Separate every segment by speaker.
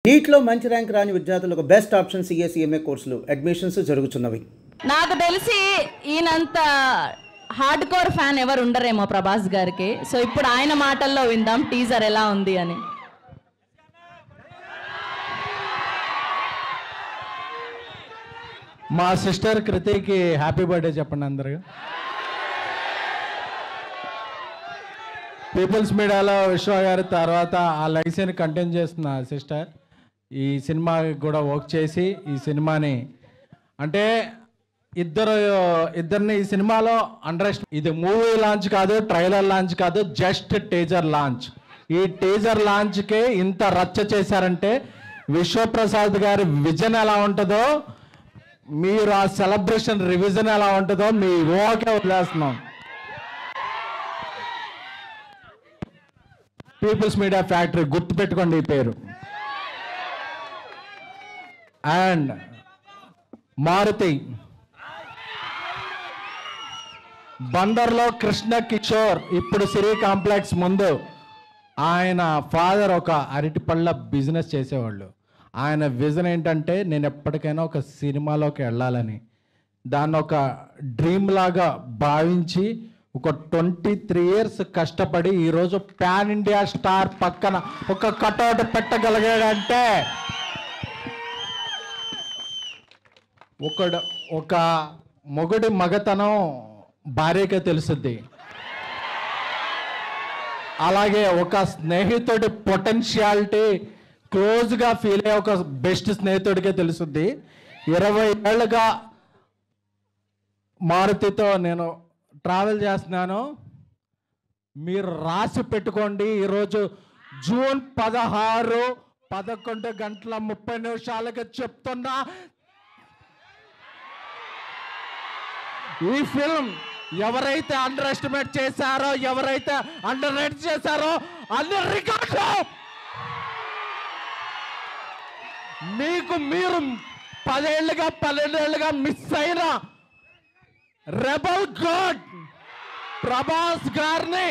Speaker 1: నీట్లో మంచి ర్యాంక్ రాని విద్యార్థులకు బెస్ట్ ఆప్షన్ సిఎస్ఈఎంఏ కోర్సులు అడ్మిషన్స్ జరుగుతున్నవి.
Speaker 2: నాకు తెలిసి ఈయనంత హార్డ్ కోర్ ఫ్యాన్ ఎవరు ఉండరేమో ప్రభాస్ గారికి. సో ఇప్పుడు ఆయన మాటల్లో విందాం టీజర్ ఎలా ఉంది అని.
Speaker 3: మా సిస్టర్ కృతికి హ్యాపీ బర్త్డే చెప్పండి అందరూ. పీపుల్స్ మీడియాలో విశ్వ గారి తర్వాత ఆ లెగసీని కంటిన్యూ చేస్తున్న సిస్టర్ ఈ సినిమాకి కూడా వర్క్ చేసి ఈ సినిమాని అంటే ఇద్దరిని ఈ సినిమాలో ఇది మూవీ లాంచ్ కాదు, ట్రైలర్ లాంచ్ కాదు, జస్ట్ టీజర్ లాంచ్. ఈ టీజర్ లాంచ్కే ఇంత రచ్చ చేశారంటే విశ్వప్రసాద్ గారి విజన్ ఎలా ఉంటుందో, మీరు ఆ సెలబ్రేషన్ రివిజన్ ఎలా ఉంటుందో మీ ఊహకే వదిలేస్తున్నాం. పీపుల్స్ మీడియా ఫ్యాక్టరీ గుర్తుపెట్టుకోండి ఈ పేరు. అండ్ మారుతి బందర్లో కృష్ణ కిషోర్ ఇప్పుడు సిరి కాంప్లెక్స్ ముందు ఆయన ఫాదర్ ఒక అరటిపళ్ళ బిజినెస్ చేసేవాళ్ళు. ఆయన విజన్ ఏంటంటే నేను ఎప్పటికైనా ఒక సినిమాలోకి వెళ్ళాలని, దాన్ని ఒక డ్రీమ్ లాగా భావించి ఒక 23 years కష్టపడి ఈరోజు పాన్ ఇండియా స్టార్ పక్కన ఒక కటౌట్ పెట్టగలిగాడంటే ఒక మొగుడి మగతనం భార్యకే తెలుస్తుంది. అలాగే ఒక స్నేహితుడి పొటెన్షియాలిటీ క్లోజ్గా ఫీల్ అయ్యే ఒక బెస్ట్ స్నేహితుడికే తెలుస్తుంది. 20 ఏళ్ళుగా మారుతితో నేను ట్రావెల్ చేస్తున్నాను. మీరు రాసి పెట్టుకోండి, ఈరోజు జూన్ 16 11:30 చెప్తున్నా, ఈ ఫిల్మ్ ఎవరైతే అండర్ ఎస్టిమేట్ చేశారో, ఎవరైతే అండర్ రేట్ చేశారో అన్ని రికార్డు మీకు మీరు 10 ఏళ్ళుగా మిస్ అయిన రెబల్ గాడ్ ప్రభాస్ గారిని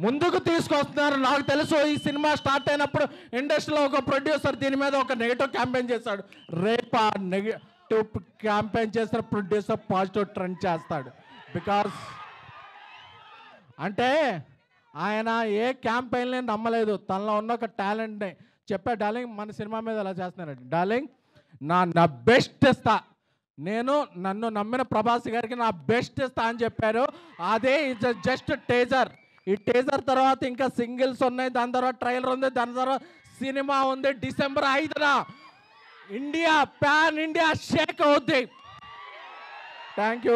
Speaker 3: ముందుకు తీసుకొస్తున్నారు. నాకు తెలుసు ఈ సినిమా స్టార్ట్ అయినప్పుడు ఇండస్ట్రీలో ఒక ప్రొడ్యూసర్ దీని మీద ఒక నెగిటివ్ క్యాంపెయిన్ చేశాడు. రేపు ఆ నెగిటివ్ క్యాంపెయిన్ చేసిన ప్రొడ్యూసర్ పాజిటివ్ ట్రెండ్ చేస్తాడు. బికాస్ అంటే ఆయన ఏ క్యాంపెయిన్ని నమ్మలేదు, తనలో ఉన్న ఒక టాలెంట్ని చెప్పా. డార్లింగ్ మన సినిమా మీద ఎలా చేస్తున్నాడు, డార్లింగ్ నా బెస్ట్ ఇస్తా, నేను నన్ను నమ్మిన ప్రభాస్ గారికి నా బెస్ట్ ఇస్తా అని చెప్పారు. అదే జస్ట్ టేజర్. ఈ టేజర్ తర్వాత ఇంకా సింగిల్స్ ఉన్నాయి, దాని తర్వాత ట్రైలర్ ఉంది, దాని తర్వాత సినిమా ఉంది. December 5న ఇండియా పాన్ ఇండియా షేక్ అవుద్ది. Thank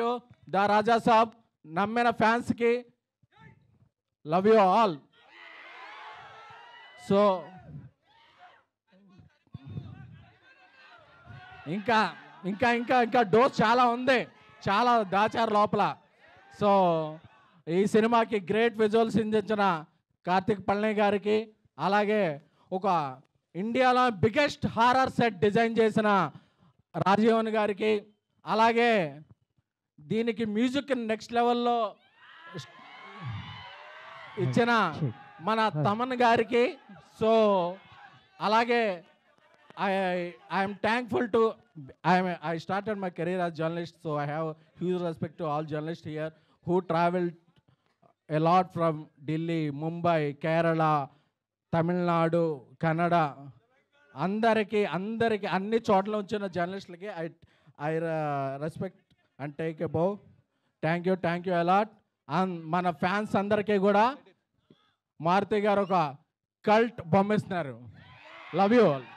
Speaker 3: you the Raja Saab. నమ్మిన ఫ్యాన్స్కి లవ్ యూ ఆల్. సో ఇంకా డోస్ చాలా ఉంది, చాలా దాచారు లోపల. సో ఈ సినిమాకి గ్రేట్ విజువల్స్ అందించిన కార్తిక్ పళని గారికి, అలాగే ఒక ఇండియాలో బిగ్గెస్ట్ హారర్ సెట్ డిజైన్ చేసిన రాజీవన్ గారికి, అలాగే దీనికి మ్యూజిక్ నెక్స్ట్ లెవెల్లో ఇచ్చిన మన తమన్ గారికి. సో అలాగే I am thankful to I started my career as journalist, so I have huge respect to all journalists here who traveled a lot from Delhi, Mumbai, Kerala, Tamil Nadu, Kannada. అందరికి అన్ని చోట్ల వచ్చిన జర్నలిస్టులకి I respect and take a bow. Thank you a lot. And మన fans అందరికీ కూడా మారుతి గారు ఒక కల్ట్ బొమ్మిస్తున్నారు. Love you all.